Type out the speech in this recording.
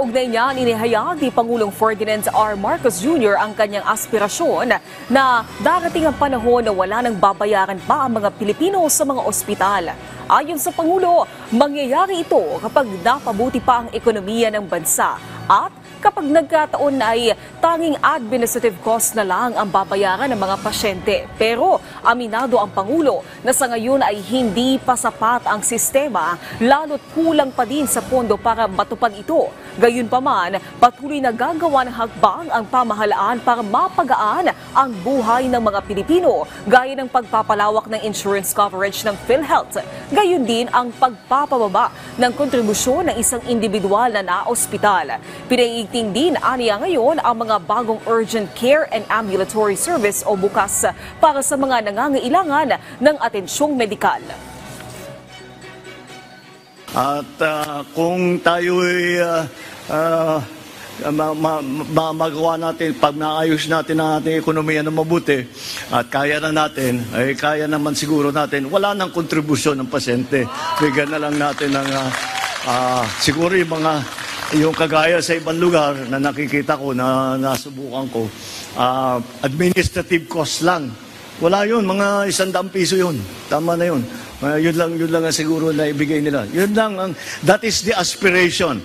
Kaugnay niyan, inihayag ni Pangulong Ferdinand R. Marcos Jr. ang kanyang aspirasyon na darating ang panahon na wala nang babayaran pa ang mga Pilipino sa mga ospital. Ayon sa Pangulo, mangyayari ito kapag napabuti pa ang ekonomiya ng bansa at kapag nagkataon na ay tanging administrative cost na lang ang babayaran ng mga pasyente. Pero aminado ang Pangulo na sa ngayon ay hindi pa sapat ang sistema, lalo't kulang pa din sa pondo para matupad ito. Gayunpaman, patuloy na gagawa ng hakbang ang pamahalaan para mapagaan ang buhay ng mga Pilipino, gaya ng pagpapalawak ng insurance coverage ng PhilHealth. Gayon din ang pagpapababa ng kontribusyon ng isang individual na naospital. Pinaiigting din aniya ngayon ang mga bagong urgent care and ambulatory service o bukas para sa mga nangangailangan ng atensyong medikal. At kung tayo'y magawa natin, pag naayos natin ang ating ekonomiya na mabuti at kaya na natin, ay kaya naman siguro natin, wala nang kontribusyon ng pasyente. Bigyan na lang natin ng siguro yung kagaya sa ibang lugar na nakikita ko, na nasubukan ko, administrative cost lang. Wala yun, mga 100 piso yun. Tama na yun. Yun lang ang siguro na ibigay nila. Yun lang, that is the aspiration.